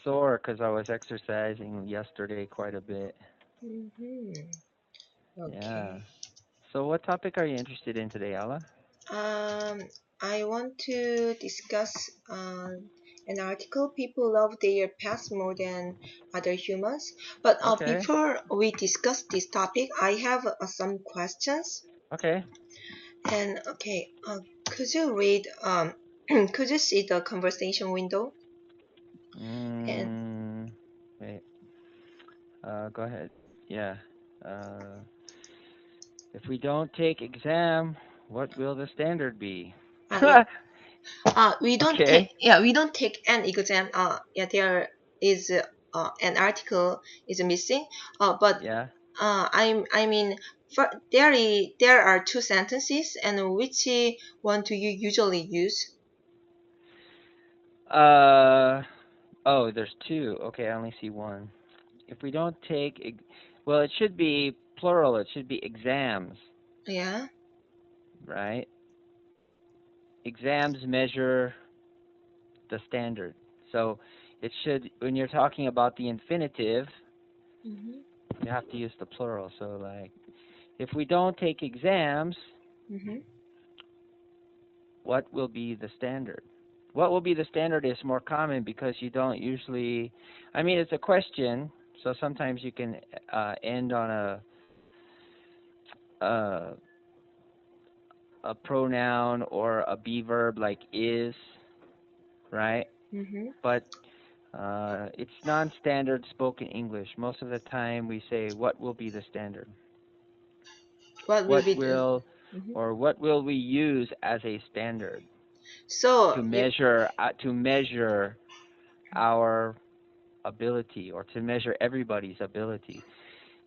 sore because I was exercising yesterday quite a bit. Mm-hmm. Yeah. Okay. So what topic are you interested in today, Ala? Um, I want to discuss an article. People love their pets more than other humans. But Okay. before we discuss this topic, I have some questions. Okay. And okay, could you read? Could you see the conversation window? And Mm, wait. Go ahead. Yeah. Uh, if we don't take exam, what will the standard be? yeah, we don't take Okay. we don't take an exam. Yeah, there is an article is missing. But Yeah. I mean, there are two sentences, and which one do you usually use? Uh, oh, there's two. Okay, I only see one. If we don't take, well, it should be plural. It should be exams, Yeah. right? Exams measure the standard. So it should, when you're talking about the infinitive, Mhm. you have to use the plural. So like, if we don't take exams, Mhm. what will be the standard? What will be the standard is more common because you don't usually, I mean, it's a question, so sometimes you can end on a a pronoun or a be verb like is, right? Mhm. But it's non-standard spoken English. Most of the time we say, what will be the standard? What will What be the? will, Mhm. or what will we use as a standard So you. to measure our ability or to measure everybody's ability?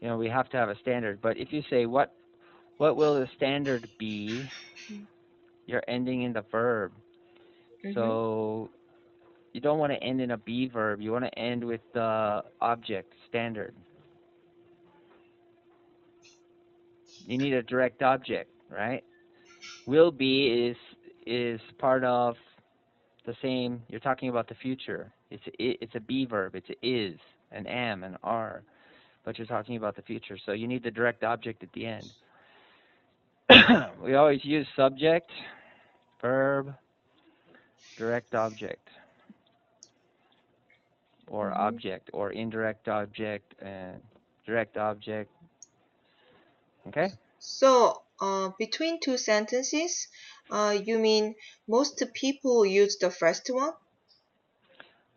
You know, we have to have a standard. But if you say, what will the standard be? You're ending in the verb. Mhm. So you don't want to end in a be verb. You want to end with the object standard. You need a direct object, right? Will be is part of the same. You're talking about the future. It's a be verb. It's a is, an am, an are. But you're talking about the future, so you need the direct object at the end. We always use subject, verb, direct object, or Mhm. object, or indirect object and direct object. Okay. So between two sentences, you mean most people use the first one?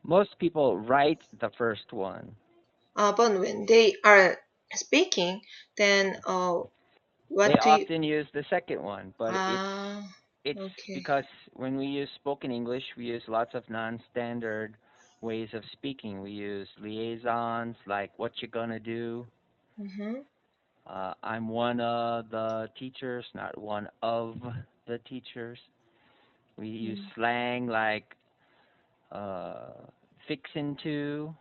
Most people write the first one. But when they are speaking, then They what do you? often use the second one, but Ah, it's okay. because when we use spoken English, we use lots of non-standard ways of speaking. We use liaisons like what you gonna do. Mm-hmm. I'm one of the teachers, not one of the teachers. We use slang like uh, fixing to.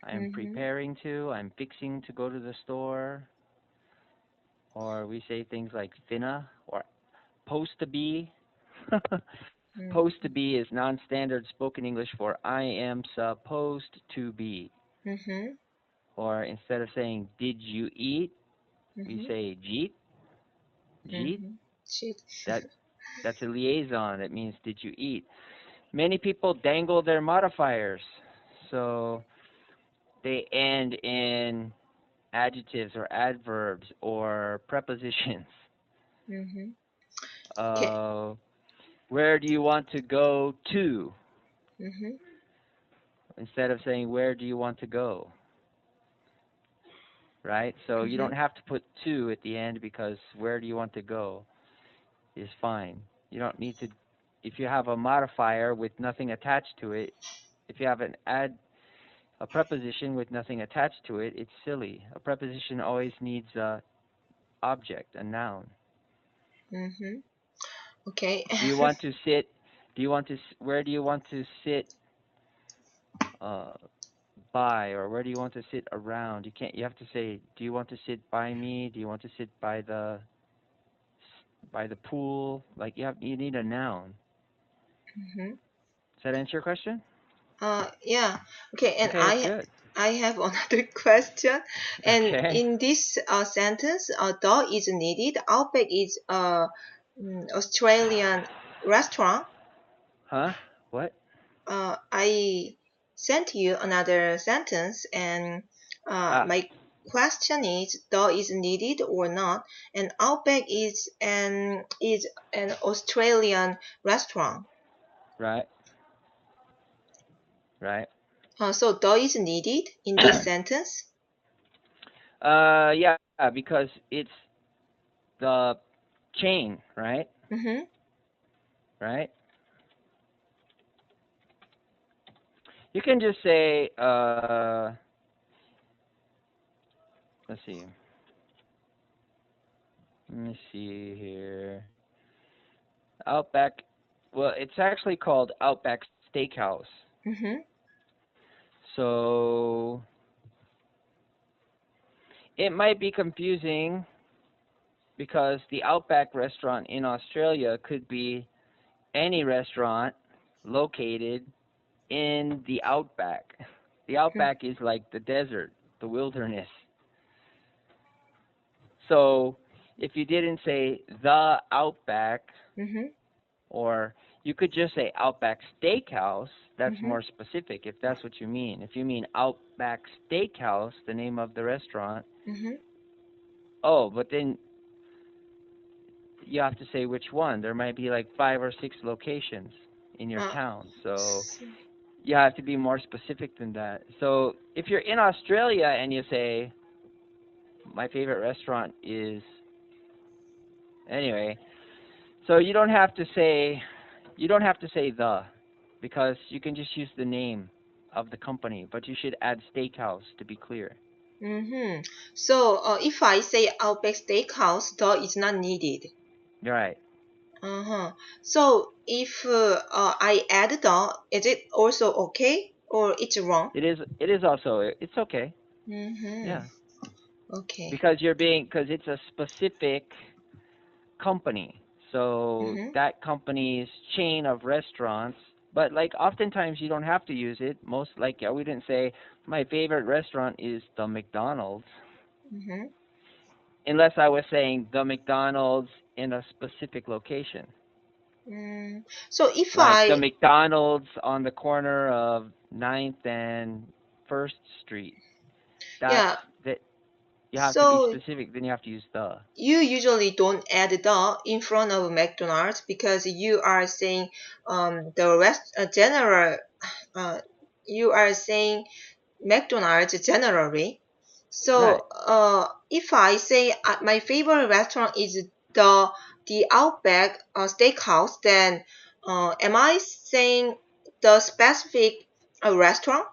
I'm Mm-hmm. preparing to. I'm fixing to go to the store. Or we say things like finna or supposed to be. Supposed to be is non-standard spoken English for I am supposed to be. Mm-hmm. Or instead of saying did you eat, we Mm-hmm. say jeet, jeet. Mm-hmm. Shit. That that's a liaison. That means did you eat? Many people dangle their modifiers. So they end in adjectives or adverbs or prepositions. Mm-hmm. Okay. Uh, where do you want to go to? Mm-hmm. Instead of saying where do you want to go, right? So you Mm-hmm. don't have to put to at the end because where do you want to go is fine. You don't need to, if you have a modifier with nothing attached to it, if you have a preposition with nothing attached to it, it's silly. A preposition always needs a object, a noun. Mm-hmm. Okay. Do you want to sit? Do you want to? Where do you want to sit? Uh, by or where do you want to sit around? You can't. You have to say, do you want to sit by me? Do you want to sit by the pool? Like you need a noun. Mm-hmm. Does that answer your question? Yeah. Okay, and Okay, good. I have another question. And Okay. in this sentence, the is needed. Outback is Australian restaurant. Huh? What? I sent you another sentence, and Ah, my question is, the is needed or not? And Outback is an Australian restaurant. right, right. So the is needed in this sentence. Yeah, because it's the chain, right? Mm-hmm. Right? You can just say, let's see. Let me see here. Outback. Well, it's actually called Outback Steakhouse. Mm-hmm. So it might be confusing because the Outback restaurant in Australia could be any restaurant located in the outback. The outback is like the desert, the wilderness. So if you didn't say the outback, Mm-hmm. or you could just say Outback Steakhouse, that's Mm-hmm. more specific if that's what you mean. If you mean Outback Steakhouse, the name of the restaurant, Mm-hmm. oh, but then you have to say which one. There might be like 5 or 6 locations in your Uh, town. So s- you have to be more specific than that. So if you're in Australia and you say my favorite restaurant is anyway, so you don't have to say the because you can just use the name of the company, but you should add steakhouse to be clear. mm-hmm. So if I say Outback Steakhouse, the is not needed. Right. Uh-huh. So if I add the, is it also okay or it's wrong? It is also it's okay. Mm-hmm. Yeah. Okay. Because it's a specific company. So Mm-hmm. that company's chain of restaurants, but like oftentimes you don't have to use it. Most like we didn't say my favorite restaurant is the McDonald's Mm-hmm. unless I was saying the McDonald's in a specific location. So if Like the I, McDonald's on the corner of Ninth and First Street. That's yeah, that you have to be so specific, then you have to use the. you usually don't add the in front of McDonald's because you are saying the rest general uh, you are saying McDonald's generally. Right. So if I say my favorite restaurant is the the Outback Steakhouse, then am I saying the specific restaurant?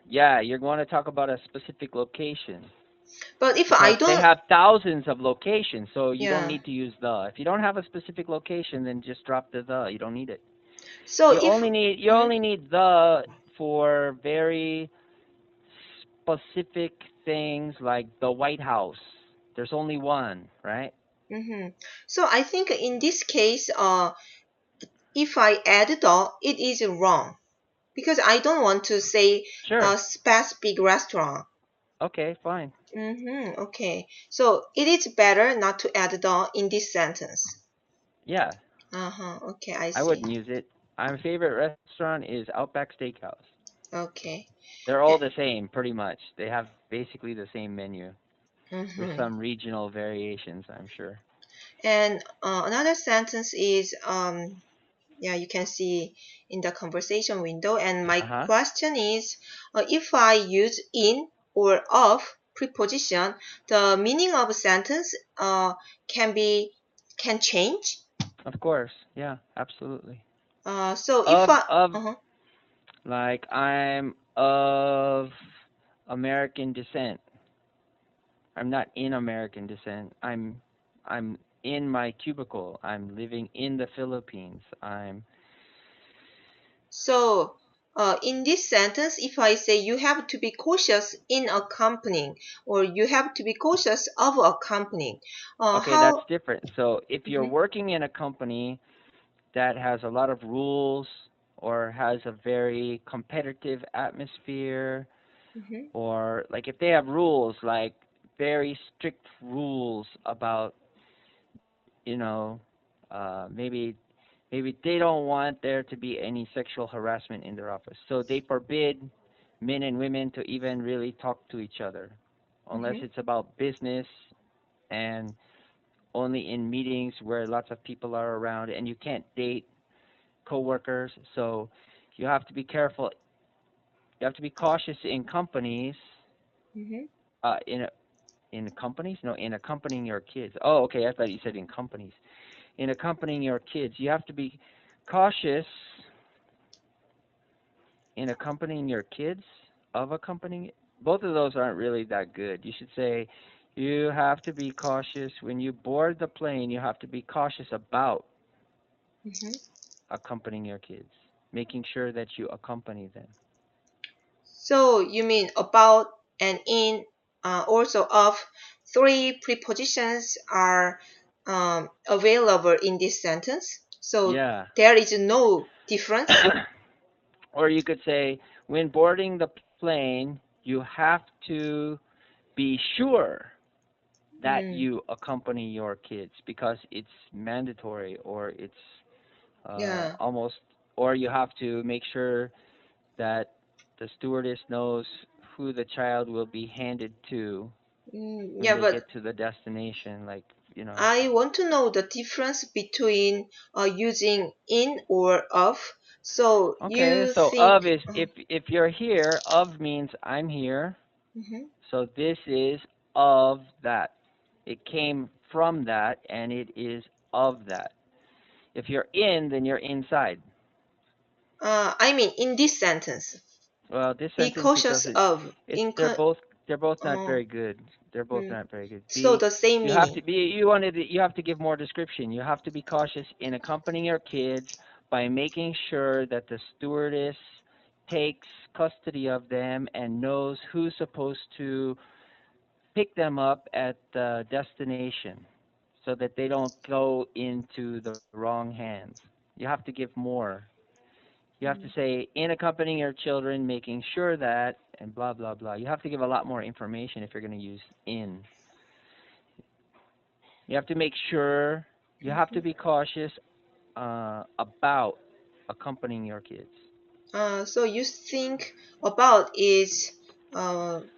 Yeah, you're going to talk about a specific location But if I because they don't, have thousands of locations, so you don't yeah. need to use the. If you don't have a specific location, then just drop the. You don't need it. So You if only need you mhm. only need the for very specific things like the White House. There's only one, right? So I think in this case, if I add the, it is wrong because I don't want to say Sure. a specific restaurant. Okay, fine. Okay. So it is better not to add the in this sentence. Yeah, Okay, I I see. wouldn't use it. My favorite restaurant is Outback Steakhouse. Okay. They're Eh, all the same, pretty much. They have basically the same menu with Mm-hmm. some regional variations, I'm sure. And another sentence is yeah, you can see in the conversation window. And my Uh huh. question is, if I use in or of preposition, the meaning of a sentence can be can change. Of course. Yeah, absolutely. So if Of I of uh-huh. like I'm of American descent. I'm not in American descent. I'm in my cubicle. I'm living in the Philippines. I'm So, in this sentence, if I say you have to be cautious in accompanying, or you have to be cautious of accompanying, okay, that's how? different. So if you're Mhm. working in a company that has a lot of rules or has a very competitive atmosphere, Mhm. or like if they have rules, like very strict rules about, you know, maybe they don't want there to be any sexual harassment in their office. So they forbid men and women to even really talk to each other unless Mhm. it's about business, and only in meetings where lots of people are around, and you can't date coworkers. So you have to be careful. You have to be cautious in companies, Mhm. uh in a, in companies? No, in accompanying your kids. Oh, okay, I thought you said in companies. In accompanying your kids, you have to be cautious in accompanying your kids, of accompanying. Both of those aren't really that good. You should say you have to be cautious when you board the plane. You have to be cautious about Mhm. accompanying your kids, making sure that you accompany them. So you mean about and in, also of, three prepositions are available in this sentence. So Yeah. there is no difference. Or you could say when boarding the plane, you have to be sure that Mm, you accompany your kids because it's mandatory, or it's yeah. almost, or you have to make sure that the stewardess knows who the child will be handed to when Yeah, they but get to the destination, like, you know. I want to know the difference between using in or of. So Okay, you so think, of is, if you're here, of means I'm here. mhm. So this is of that. It came from that and it is of that. If you're in, then you're inside. I mean in this sentence, Well, this be sentence, it cautious doesn't. of. It's they're both not Oh, very good. They're both mm. not very good. So the same You have meaning. to be you have to give more description. You have to be cautious in accompanying your kids by making sure that the stewardess takes custody of them and knows who's supposed to pick them up at the destination so that they don't go into the wrong hands. You have to give more. You have to say, in accompanying your children, making sure that, and blah, blah, blah. You have to give a lot more information if you're going to use in. You have to make sure, you have to be cautious about accompanying your kids. So you think about is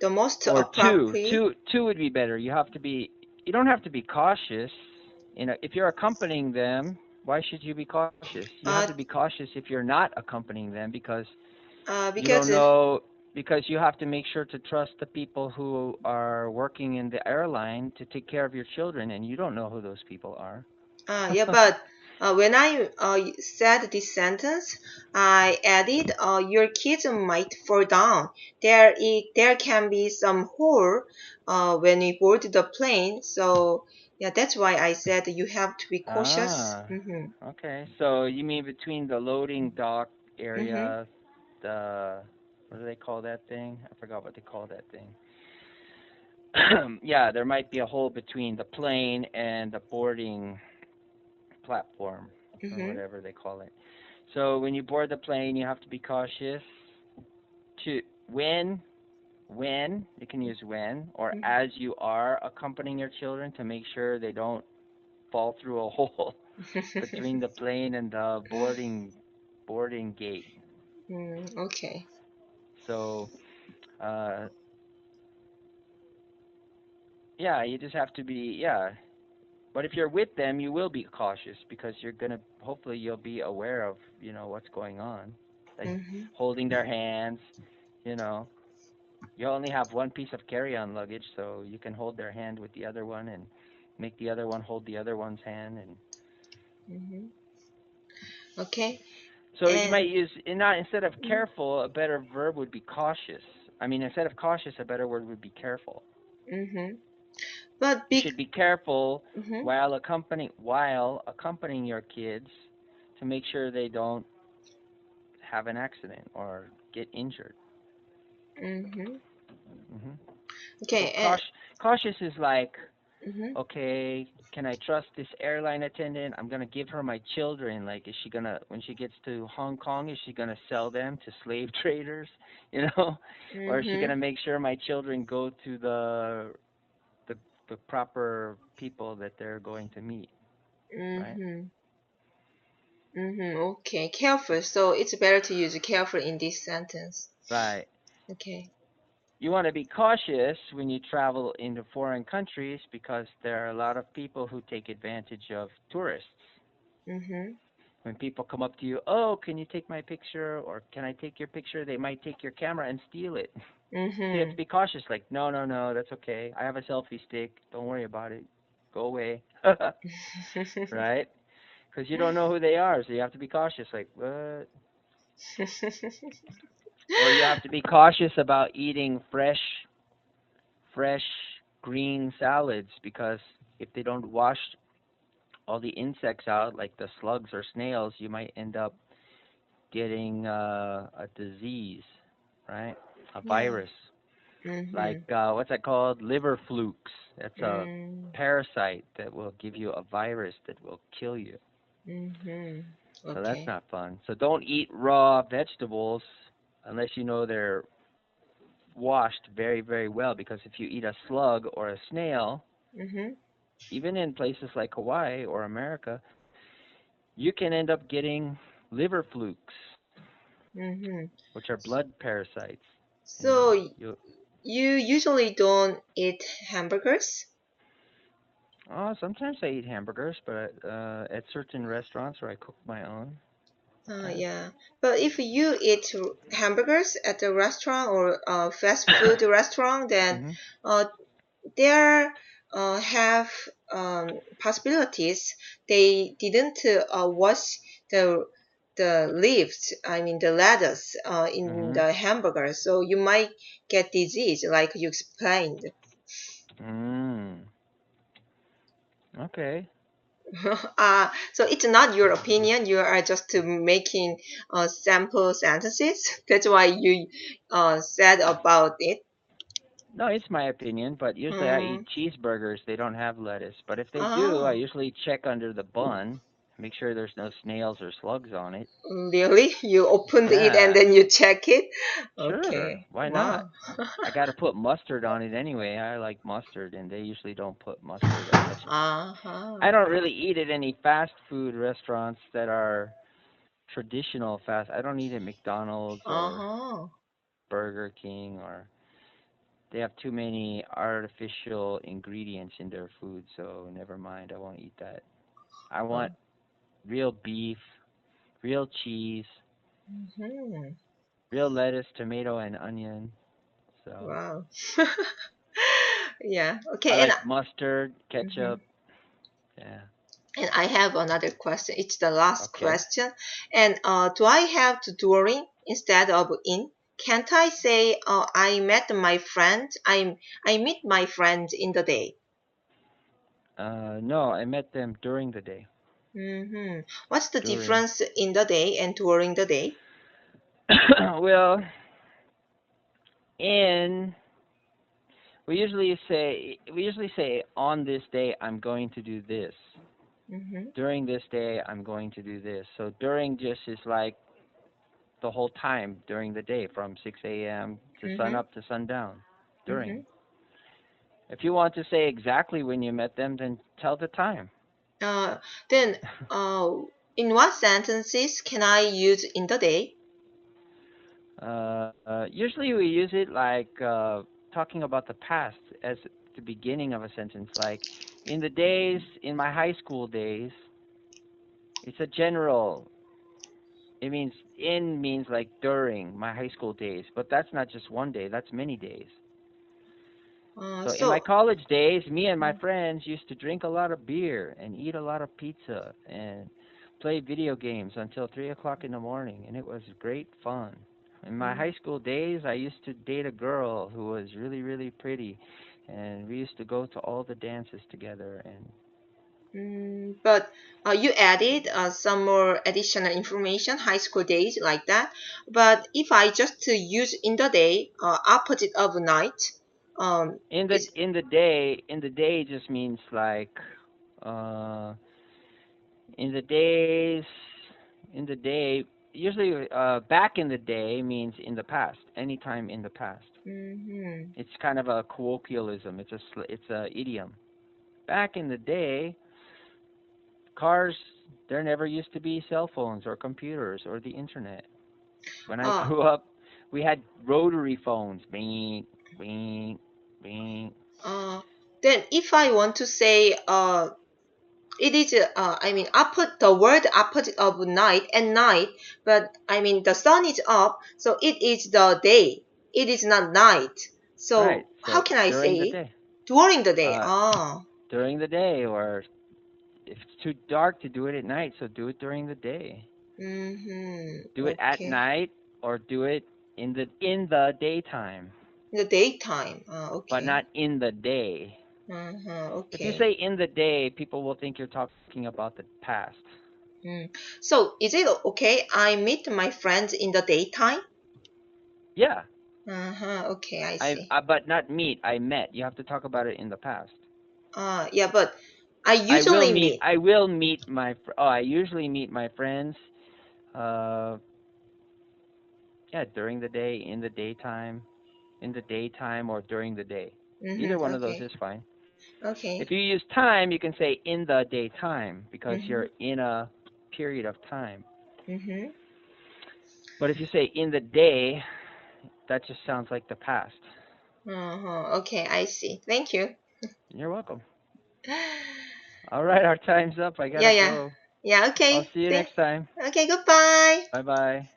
the most Or two, appropriate. two, two would be better. You don't have to be cautious. If you're accompanying them, why should you be cautious? You have to be Uh, cautious if you're not accompanying them because you don't because know, because you have to make sure to trust the people who are working in the airline to take care of your children, and you don't know who those people are. yeah, but when I said this sentence, I added your kids might fall down. There can be some hole when we board the plane. So yeah, that's why I said you have to be cautious. Ah, Mm-hmm. okay. So you mean between the loading dock Mm-hmm. area, the, what do they call that thing? I forgot what they call that thing. Yeah, there might be a hole between the plane and the boarding platform, or Mm-hmm. whatever they call it. So when you board the plane, you have to be cautious to when you can use when, or as you are accompanying your children, to make sure they don't fall through a hole between the plane and the boarding gate. Okay. So uh yeah, you just have to be, yeah. But if you're with them, you will be cautious because you're gonna, hopefully you'll be aware of, what's going on. Like Mm-hmm. holding their hands, you know. You only have one piece of carry-on luggage, so you can hold their hand with the other one and make the other one hold the other one's hand, and Mm-hmm. Okay. so you And might use, not, instead of careful, a better verb would be cautious. I mean, instead of cautious, a better word would be careful. mm-hmm. But You big. should be careful Mm-hmm. while accompanying your kids to make sure they don't have an accident or get injured. Mm-hmm. hmm So Okay. And cautious is like, Mhm. Okay, can I trust this airline attendant? I'm gonna give her my children. Like, is she gonna, when she gets to Hong Kong, is she gonna sell them to slave traders? You know, or is she Mhm. gonna make sure my children go to the the proper people that they're going to meet, right? Mhm. Mhm. Okay. Careful. So it's better to use careful in this sentence. Right. Okay. You want to be cautious when you travel into foreign countries because there are a lot of people who take advantage of tourists. Mhm. When people come up to you, oh, can you take my picture or can I take your picture? They might take your camera and steal it. So you have to Mhm. be cautious. Like, no, no, no, that's okay. I have a selfie stick. Don't worry about it. Go away. Right? Because you don't know who they are, so you have to be cautious. Like, what? Or you have to be cautious about eating fresh green salads because if they don't wash all the insects out, like the slugs or snails, you might end up getting a disease, right? A Yeah. virus. Like, Mhm. what's that called? Liver flukes. That's a Mm. parasite that will give you a virus that will kill you. Mhm. So that's Okay. not fun. So don't eat raw vegetables unless you know they're washed very, very well. Because if you eat a slug or a snail, Mhm. even in places like Hawaii or America, you can end up getting liver flukes, Mhm. which are blood parasites, and So you. you usually don't eat hamburgers? Oh, sometimes I eat hamburgers, but at certain restaurants where I cook my own. Yeah. Yeah. But if you eat hamburgers at a restaurant or a fast food restaurant, then Mhm. uh, there have possibilities they didn't wash the leaves, I mean the lettuce in Mhm. the hamburger, so you might get disease like you explained. Mm. Okay. So it's not your opinion, you are just making sample sentences. That's why you said about it. No, it's my opinion, but usually I eat Mm. cheeseburgers. They don't have lettuce, but if they do, I Oh. usually check under the bun, make sure there's no snails or slugs on it. Really? You opened it and Yeah, then you check it? sure. Okay. Why not? Wow. I got to put mustard on it anyway. I like mustard, and they usually don't put mustard unless I Uh-huh. don't really eat at any fast food restaurants that are traditional fast. I don't eat at McDonald's or Uh-huh. Burger King or they have too many artificial ingredients in their food, so never mind. I won't eat that. I Oh. want real beef, real cheese, Mhm. real lettuce, tomato, and onion. So Wow. Yeah. I Okay. like mustard, Mhm. ketchup. Yeah. And I have another question. It's the last Okay. question. And do I have to during instead of in? Can't I say I met my friend? I meet my friend in the day. No, I met them during the day. What's the During. difference in the day and during the day? Well, in we usually say on this day I'm going to do this. Mm-hmm. During this day I'm going to do this. So during just is like the whole time during the day from 6 a.m. to sun Mm-hmm. up to sundown. During. Mm-hmm. If you want to say exactly when you met them, then tell the time. Uh, then, uh, in what sentences can I use in the day? Usually we use it like talking about the past as the beginning of a sentence. Like in the days, in my high school days, it's a general. It means in means like during my high school days, but that's not just one day. That's many days. So in my So, college days, me and my friends used to drink a lot of beer and eat a lot of pizza and play video games until 3 o'clock in the morning, and it was great fun. In my mm, high school days, I used to date a girl who was really, really pretty, and we used to go to all the dances together. And but you added some more additional information, high school days like that. But if I just use in the day, opposite of night, It's In the day just means like uh in the days in the day usually back in the day means in the past, anytime in the past. mm-hmm. It's kind of a colloquialism. It's a idiom. Back in the day, cars there never used to be cell phones or computers or the internet. When I uh, grew up, we had rotary phones. Bing, bing, bing. uh, then if I want to say it is I mean opposite the word opposite of night and night, but I mean the sun is up, so it is the day. It is not night. Right. So how So can I say during the it? day. During the day? Uh, Oh. during the day, or if it's too dark to do it at night, so do it during the day. Mm-hmm. Do it at Okay. night or do it in the daytime, In the daytime. but Okay. not in the day. If you Okay. say in the day, people will think you're talking about the past. Mm. So is it okay? I meet my friends in the daytime? Yeah, Okay, I see. but not meet. I met. You have to talk about it in the past. Yeah, but I usually meet. I will meet my. I usually meet my friends. Uh, yeah, during the day, in the daytime, or during the day. Either one of those Okay. is fine. If Okay. you use time, you can say in the daytime because Mm-hmm. you're in a period of time. Mm-hmm. But if you say in the day, that just sounds like the past. Okay, I see. Thank you. You're welcome. All right, our time's up. I Yeah, gotta yeah. go. Yeah, I'll okay. see you Thank next time. Okay, goodbye. Bye bye.